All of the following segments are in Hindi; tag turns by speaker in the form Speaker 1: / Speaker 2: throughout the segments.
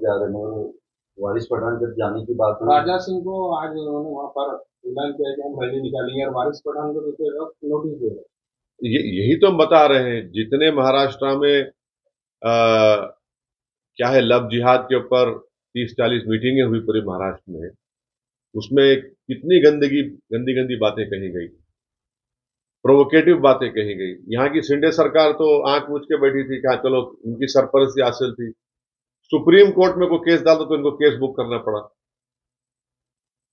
Speaker 1: जा रहे हैं, मगर वारिस पठान जब जाने की बात हुई,
Speaker 2: राजा सिंह को आज उन्होंने वहां पर ऐलान किया कि हम रैली निकालेंगे और वारिस पठान को नोटिस दे रहे
Speaker 3: यही तो हम बता रहे हैं। जितने महाराष्ट्र में क्या है, लव जिहाद के ऊपर 30-40 मीटिंगें हुई पूरे महाराष्ट्र में, उसमें कितनी गंदगी, गंदी गंदी बातें कही गई, प्रोवोकेटिव बातें कही गई। यहाँ की शिंदे सरकार तो आंख मूंद के बैठी थी कि हाँ चलो, उनकी सरपरस्ती हासिल थी। सुप्रीम कोर्ट में कोई केस डालता तो इनको केस बुक करना पड़ा।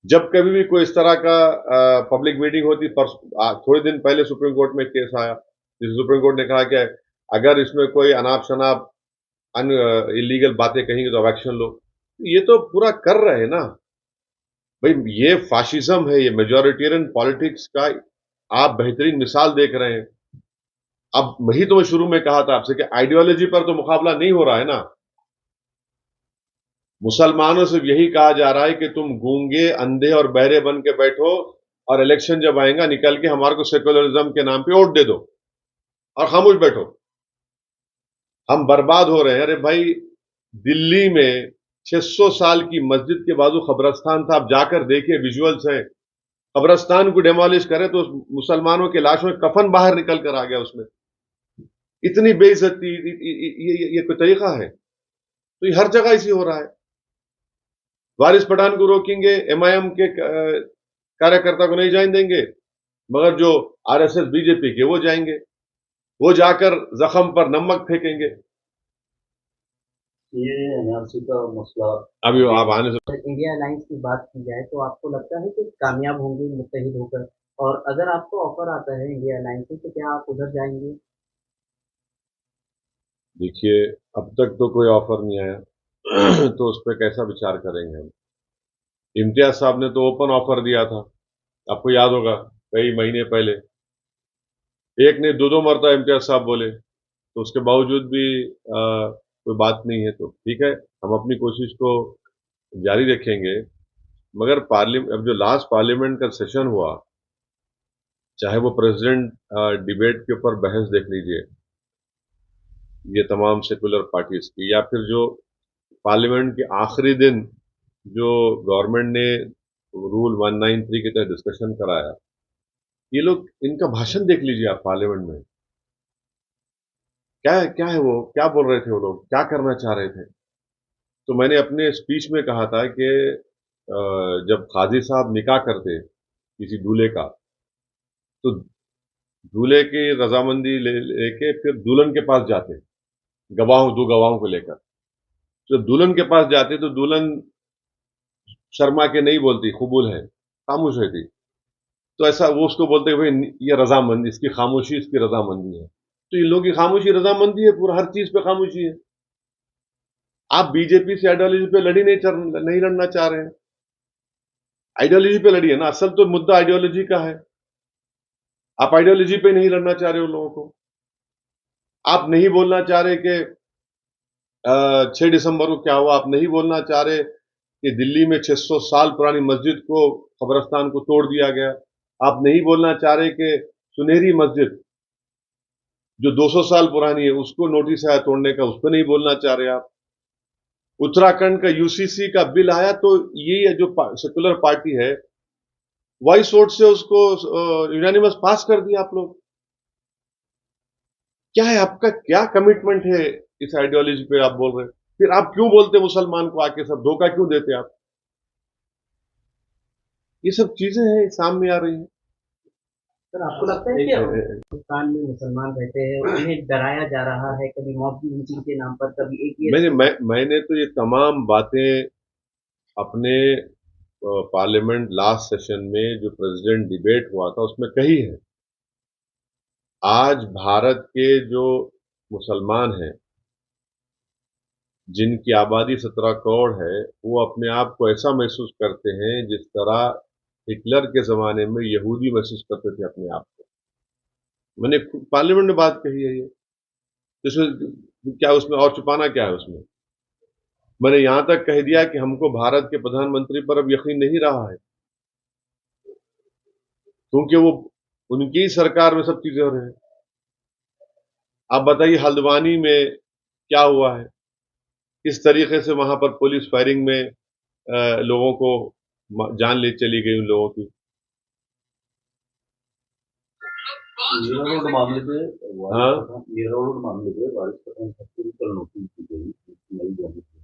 Speaker 3: जब कभी भी कोई इस तरह का पब्लिक मीटिंग होती, थोड़े दिन पहले सुप्रीम कोर्ट में केस आया, जिस सुप्रीम कोर्ट ने कहा कि अगर इसमें कोई अनाप शनाप इलीगल बातें कहेंगे तो एक्शन लो। ये तो पूरा कर रहे हैं ना भाई। ये फाशिज्म है, ये मेजोरिटेरियन पॉलिटिक्स का आप बेहतरीन मिसाल देख रहे हैं। अब वही तो मैं शुरू में कहा था आपसे कि आइडियोलॉजी पर तो मुकाबला नहीं हो रहा है ना। मुसलमानों से यही कहा जा रहा है कि तुम गूंगे, अंधे और बहरे बन के बैठो और इलेक्शन जब आएगा निकल के हमारे को सेकुलरिज्म के नाम पे वोट दे दो और खामोश बैठो। हम बर्बाद हो रहे हैं। अरे भाई, दिल्ली में 600 साल की मस्जिद के बाजू कब्रस्तान था, आप जाकर देखिए, विजुअल्स हैं। कब्रस्तान को डेमोलिश करे तो मुसलमानों के लाशों में कफन बाहर निकल कर आ गया उसमें। इतनी बेइज्जती, ये कोई तरीका है? तो ये हर जगह इसी हो रहा है। वारिस पठान को रोकेंगे, एमआईएम के कार्यकर्ता को नहीं जाने देंगे, मगर जो आरएसएस बीजेपी के वो जाएंगे, वो जाकर जख्म पर नमक फेंकेंगे।
Speaker 1: ये एनआरसी का मसला
Speaker 3: अभी आप आने से
Speaker 4: इंडिया अलायंस की बात की जाए तो आपको लगता है कि कामयाब होंगे मुत्तहिद होकर, और अगर आपको ऑफर आता है इंडिया अलायंस से तो क्या आप उधर जाएंगे?
Speaker 3: देखिए, अब तक तो कोई ऑफर नहीं आया तो उस पर कैसा विचार करेंगे हम। इम्तियाज साहब ने तो ओपन ऑफर दिया था, आपको याद होगा, कई महीने पहले। एक ने दो मरतबा इम्तियाज साहब बोले, तो उसके बावजूद भी कोई बात नहीं है। तो ठीक है, हम अपनी कोशिश को जारी रखेंगे। मगर पार्लियामेंट, अब जो लास्ट पार्लियामेंट का सेशन हुआ, चाहे वो प्रेसिडेंट डिबेट के ऊपर बहस देख लीजिए, ये तमाम सेकुलर पार्टीज की, या फिर जो पार्लियामेंट के आखिरी दिन जो गवर्नमेंट ने रूल 193 के तहत डिस्कशन कराया, ये लोग, इनका भाषण देख लीजिए आप पार्लियामेंट में। क्या क्या है वो, क्या बोल रहे थे वो लोग, क्या करना चाह रहे थे? तो मैंने अपने स्पीच में कहा था कि जब काजी साहब निकाह करते किसी दूल्हे का, तो दूल्हे की रजामंदी लेके फिर दुल्हन के पास जाते, दो गवाहों को लेकर। जब दुल्हन के पास जाते तो दुल्हन शर्मा के नहीं बोलती कबूल है, खामोश रहती। तो ऐसा वो उसको बोलते हैं भाई ये रजामंदी, इसकी खामोशी इसकी रजामंदी है। तो इन लोगों की खामोशी रजामंदी है, पूरा हर चीज पे खामोशी है। आप बीजेपी से आइडियोलॉजी पे नहीं लड़ना चाह रहे हैं, आइडियोलॉजी पे लड़िए ना। असल तो मुद्दा आइडियोलॉजी का है। आप आइडियोलॉजी पे नहीं लड़ना चाह रहे हो लोगों को। आप नहीं बोलना चाह रहे कि 6 दिसंबर को क्या हुआ। आप नहीं बोलना चाह रहे कि दिल्ली में 600 साल पुरानी मस्जिद को, कब्रस्तान को तोड़ दिया गया। आप नहीं बोलना चाह रहे कि सुनहरी मस्जिद जो 200 साल पुरानी है उसको नोटिस आया तोड़ने का, उस पर नहीं बोलना चाह रहे आप। उत्तराखंड का यूसीसी का बिल आया तो ये जो सेकुलर पार्टी है, वॉइस वोट से उसको यूनानिमस पास कर दिया आप लोग। क्या है आपका, क्या कमिटमेंट है इस आइडियोलॉजी पे आप बोल रहे हैं? फिर आप क्यों बोलते मुसलमान को आके सब धोखा क्यों देते आप? ये सब चीजें हैं सामने आ रही हैं।
Speaker 4: सर, आपको लगता है कि पाकिस्तान में मुसलमान रहते हैं, उन्हें डराया जा रहा है, कभी मॉब लिंचिंग के नाम पर, कभी
Speaker 3: मैंने तो ये तमाम बातें अपने पार्लियामेंट लास्ट सेशन में जो प्रेसिडेंट डिबेट हुआ था उसमें कही है। आज भारत के जो मुसलमान हैं, जिनकी आबादी 17 करोड़ है, वो अपने आप को ऐसा महसूस करते हैं जिस तरह हिटलर के जमाने में यहूदी महसूस करते थे अपने आप को। मैंने पार्लियामेंट में बात कही है ये, जिसमें क्या, उसमें और छुपाना क्या है उसमें? मैंने यहां तक कह दिया कि हमको भारत के प्रधानमंत्री पर अब यकीन नहीं रहा है, क्योंकि वो उनकी ही सरकार में सब चीजें हो रही हैं। आप बताइए हल्द्वानी में क्या हुआ है, किस तरीके से वहां पर पुलिस फायरिंग में लोगों को जान ले चली गई उन लोगों की।
Speaker 1: मीरा रोड मामले पे
Speaker 3: हाँ
Speaker 1: मीरा रोड मामले पे वारिस पठान साहब को कल नोटिस दी गई नई जाने की।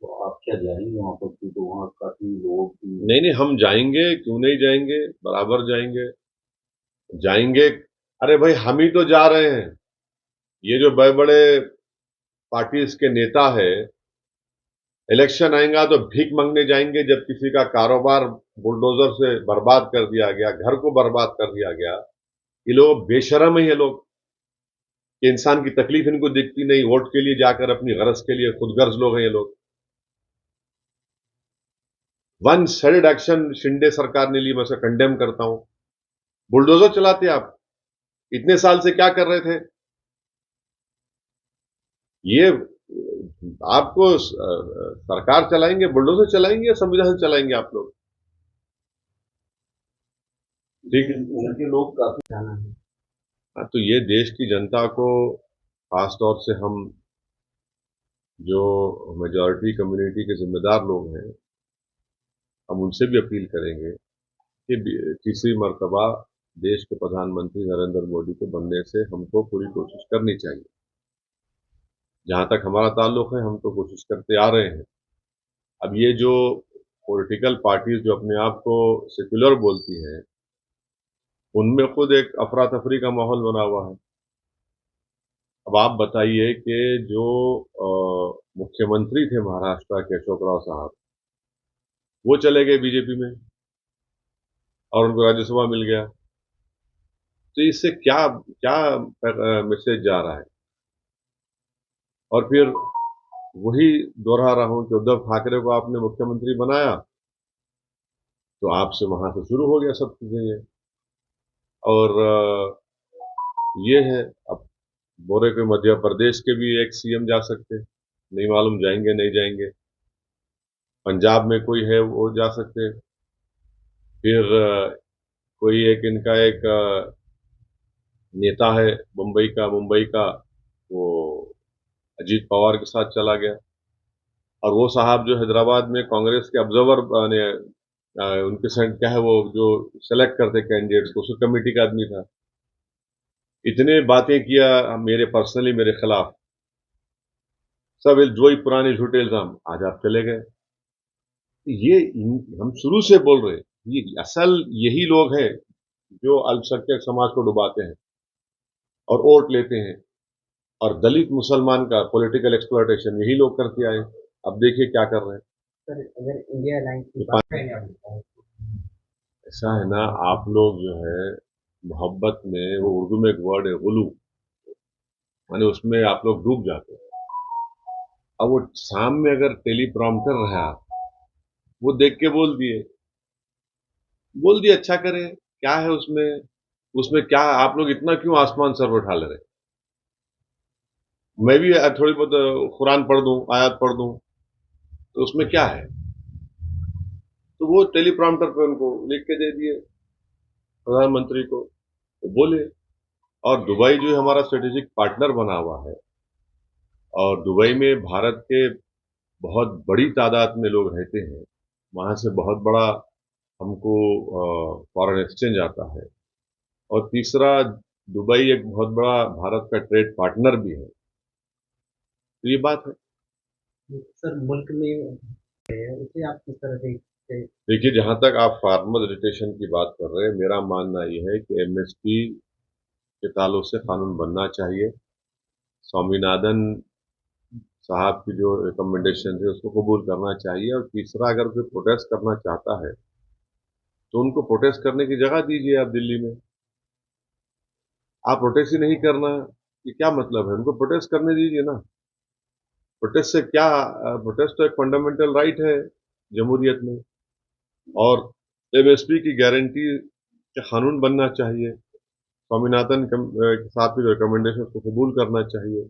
Speaker 1: तो आप क्या जाएंगे वहां पर, क्योंकि वहाँ काफी लोग भी
Speaker 3: नहीं हम जाएंगे, क्यों नहीं जाएंगे, बराबर जाएंगे जाएंगे। अरे भाई हम ही तो जा रहे हैं, ये जो बड़े बड़े पार्टीज के नेता है, इलेक्शन आएगा तो भीख मांगने जाएंगे। जब किसी का कारोबार बुलडोजर से बर्बाद कर दिया गया, घर को बर्बाद कर दिया गया, ये लोग बेशरम है। ये लोग कि इंसान की तकलीफ इनको दिखती नहीं, वोट के लिए जाकर अपनी गरज के लिए खुदगर्ज लोग हैं ये लोग। वन साइडेड एक्शन शिंदे सरकार ने ली, मैं उसे कंडेम करता हूं। बुलडोजर चलाते आप, इतने साल से क्या कर रहे थे? ये आपको सरकार चलाएंगे, बुलडोजर चलाएंगे या संविधान चलाएंगे आप लोग? ठीक है,
Speaker 1: उनके लोग काफी
Speaker 4: जाना है।
Speaker 3: हाँ, तो ये देश की जनता को, खासतौर से हम जो मेजॉरिटी कम्युनिटी के जिम्मेदार लोग हैं, हम उनसे भी अपील करेंगे कि तीसरी मर्तबा देश के प्रधानमंत्री नरेंद्र मोदी को बनने से हमको पूरी कोशिश करनी चाहिए। जहां तक हमारा ताल्लुक है, हम तो कोशिश करते आ रहे हैं। अब ये जो पॉलिटिकल पार्टीज जो अपने आप को सेक्युलर बोलती हैं, उनमें खुद एक अफरा तफरी का माहौल बना हुआ है। अब आप बताइए कि जो मुख्यमंत्री थे महाराष्ट्र के अशोक राव साहब, वो चले गए बीजेपी में और उनको राज्यसभा मिल गया। तो इससे क्या क्या मैसेज जा रहा है? और फिर वही दोहरा रहा हूं कि उद्धव ठाकरे को आपने मुख्यमंत्री बनाया तो आपसे वहां से शुरू हो गया सब चीजें ये। और ये है, अब बोरे के मध्य प्रदेश के भी एक सीएम जा सकते, नहीं मालूम जाएंगे नहीं जाएंगे। पंजाब में कोई है वो जा सकते। फिर कोई एक इनका एक नेता है मुंबई का, वो अजीत पवार के साथ चला गया। और वो साहब जो हैदराबाद में कांग्रेस के ऑब्जर्वर ने उनके साथ क्या है, वो जो सेलेक्ट करते कैंडिडेट्स को, उस कमेटी का आदमी था। इतने बातें किया मेरे पर्सनली मेरे खिलाफ, सब जो ही पुराने झूठे इल्जाम, आज आप चले गए। ये हम शुरू से बोल रहे, ये असल यही लोग हैं जो अल्पसंख्यक समाज को डुबाते हैं और वोट लेते हैं, और दलित मुसलमान का पॉलिटिकल एक्सप्लॉयटेशन यही लोग करते आए। अब देखिए क्या कर रहे हैं।
Speaker 4: सर अगर इंडिया अलायंस की बात करें,
Speaker 3: ऐसा है ना, आप लोग जो है मोहब्बत में, वो उर्दू में एक वर्ड है गुलू, माने उसमें आप लोग डूब जाते हैं। अब वो सामने अगर टेलीप्रॉम्प्टर रहा, वो देख के बोल दिए अच्छा करे, क्या है उसमें? उसमें क्या आप लोग इतना क्यों आसमान सर उठा ले रहे? मैं भी थोड़ी बहुत कुरान पढ़ दूं, आयत पढ़ दूं, तो उसमें क्या है? तो वो टेलीप्रॉम्प्टर पे उनको लिख के दे दिए प्रधानमंत्री को, तो बोले। और दुबई जो हमारा स्ट्रेटेजिक पार्टनर बना हुआ है, और दुबई में भारत के बहुत बड़ी तादाद में लोग रहते हैं, वहां से बहुत बड़ा हमको फॉरेन एक्सचेंज आता है। और तीसरा, दुबई एक बहुत बड़ा भारत का ट्रेड पार्टनर भी है। तो ये बात है।
Speaker 4: सर मुल्क में उसे आप किस तरह देखते हैं?
Speaker 3: देखिए, जहां तक आप फार्मर एजुटेशन की बात कर रहे हैं, मेरा मानना यह है कि एमएसपी के ताल्लुक से कानून बनना चाहिए। स्वामीनाथन साहब की जो रिकमेंडेशन है उसको कबूल करना चाहिए। और तीसरा, अगर कोई प्रोटेस्ट करना चाहता है तो उनको प्रोटेस्ट करने की जगह दीजिए। आप दिल्ली में आप प्रोटेस्ट ही नहीं करना, ये क्या मतलब है? उनको प्रोटेस्ट करने दीजिए ना। प्रोटेस्ट से क्या, प्रोटेस्ट तो एक फंडामेंटल राइट है जमहूरियत में। और एमएसपी की गारंटी का कानून बनना चाहिए। स्वामीनाथन साहब की जो रिकमेंडेशन उसको कबूल करना चाहिए।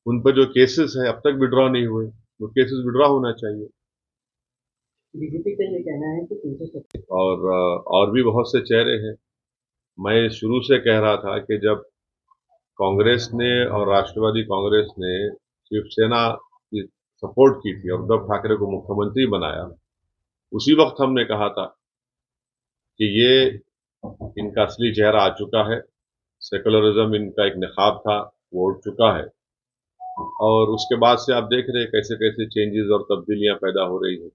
Speaker 3: उन पर जो केसेस है अब तक विड्रॉ नहीं हुए, वो केसेस विड्रॉ होना चाहिए।
Speaker 4: बीजेपी का ये कहना है कि 370
Speaker 3: और भी बहुत से चेहरे हैं। मैं शुरू से कह रहा था कि जब कांग्रेस ने और राष्ट्रवादी कांग्रेस ने शिवसेना की सपोर्ट की थी और उद्धव ठाकरे को मुख्यमंत्री बनाया, उसी वक्त हमने कहा था कि ये इनका असली चेहरा आ चुका है, सेकुलरिज्म इनका एक निखाब था, वो उठ चुका है। और उसके बाद से आप देख रहे हैं कैसे कैसे चेंजेस और तब्दीलियां पैदा हो रही हैं।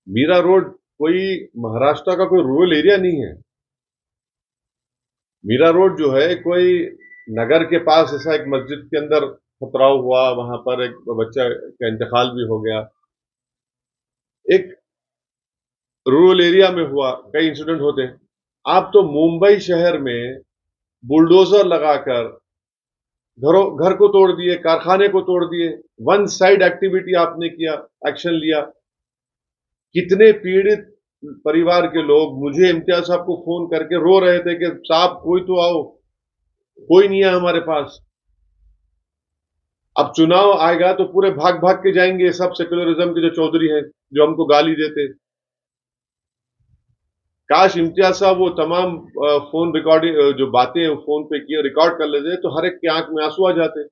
Speaker 3: मीरा रोड कोई महाराष्ट्र का कोई रूरल एरिया नहीं है। मीरा रोड जो है कोई नगर के पास ऐसा एक मस्जिद के अंदर पथराव हुआ, वहां पर एक बच्चा का इंतकाल भी हो गया। एक रूरल एरिया में हुआ, कई इंसिडेंट होते हैं। आप तो मुंबई शहर में बुलडोजर लगाकर घर को तोड़ दिए, कारखाने को तोड़ दिए, वन साइड एक्टिविटी आपने किया, एक्शन लिया। कितने पीड़ित परिवार के लोग मुझे इम्तियाज साहब को फोन करके रो रहे थे कि साहब कोई तो आओ, कोई नहीं है हमारे पास। अब चुनाव आएगा तो पूरे भाग भाग के जाएंगे सब सेक्युलरिज्म के जो चौधरी हैं, जो हमको गाली देते। काश इम्तियाज साहब वो तमाम फोन रिकॉर्डिंग जो बातें फोन पे की रिकॉर्ड कर लेते तो हर एक की आंख में आंसू आ जाते।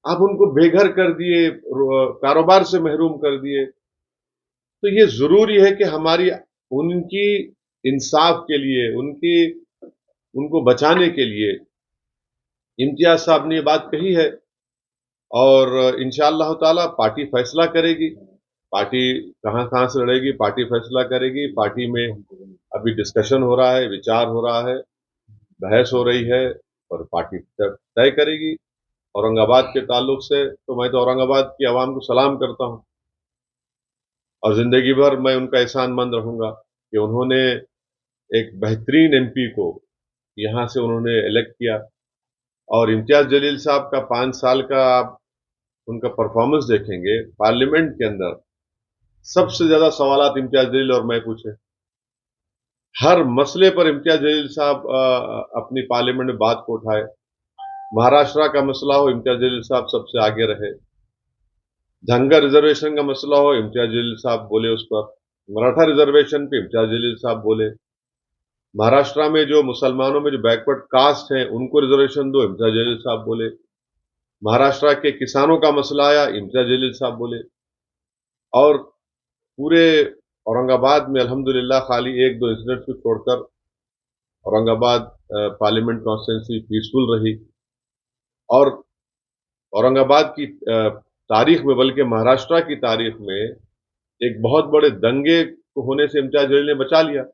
Speaker 3: आप उनको बेघर कर दिए, कारोबार से महरूम कर दिए। तो ये जरूरी है कि हमारी उनकी इंसाफ के लिए, उनको बचाने के लिए इम्तियाज साहब ने ये बात कही है और इंशाअल्लाह ताला पार्टी फैसला करेगी। पार्टी कहां से लड़ेगी, पार्टी फैसला करेगी। पार्टी में अभी डिस्कशन हो रहा है, विचार हो रहा है, बहस हो रही है और पार्टी तय करेगी। औरंगाबाद के ताल्लुक से तो मैं तो औरंगाबाद की आवाम को सलाम करता हूं और जिंदगी भर मैं उनका एहसानमंद रहूंगा कि उन्होंने एक बेहतरीन एमपी को यहां से उन्होंने इलेक्ट किया। और इम्तियाज जलील साहब का 5 साल का आप उनका परफॉर्मेंस देखेंगे पार्लियामेंट के अंदर, सबसे ज्यादा सवालात इम्तियाज जलील और मैं पूछे। हर मसले पर इम्तियाज जलील साहब अपनी पार्लियामेंट में बात को उठाए। महाराष्ट्र का मसला हो, इम्तियाज जलील साहब सबसे आगे रहे। धनगर रिजर्वेशन का मसला हो, इम्तियाज जलील साहब बोले उस पर। मराठा रिजर्वेशन पे इम्तियाज जलील साहब बोले। महाराष्ट्र में जो मुसलमानों में जो बैकवर्ड कास्ट हैं उनको रिजर्वेशन दो, इम्तियाज जलील साहब बोले। महाराष्ट्र के किसानों का मसला आया, इम्तियाज जलील साहब बोले। और पूरे औरंगाबाद में अल्हम्दुलिल्लाह खाली 1-2 इंसिडेंट को छोड़कर औरंगाबाद पार्लियामेंट कॉन्स्टिट्यूंसी पीसफुल रही। और औरंगाबाद की तारीख में, बल्कि महाराष्ट्र की तारीख में एक बहुत बड़े दंगे होने से इम्तियाज जलील ने बचा लिया।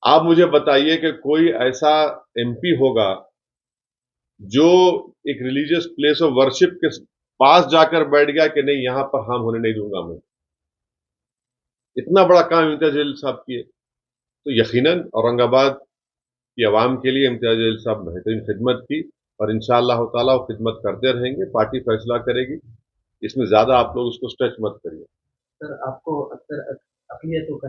Speaker 3: आप मुझे बताइए कि कोई ऐसा एमपी होगा जो एक रिलीजियस प्लेस ऑफ वर्शिप के पास जाकर बैठ गया कि नहीं यहां पर हम होने नहीं दूंगा मैं। इतना बड़ा काम इम्तियाज जलील साहब किए। तो यकीनन औरंगाबाद की आवाम के लिए इम्तियाज जलील साहब बेहतरीन खिदमत की और इंशाअल्लाह ताला वो खिदमत करते रहेंगे। पार्टी फैसला करेगी, इसमें ज्यादा आप लोग उसको स्ट्रेच मत करिए।
Speaker 4: सर आपको अक्सर अक़लियतों का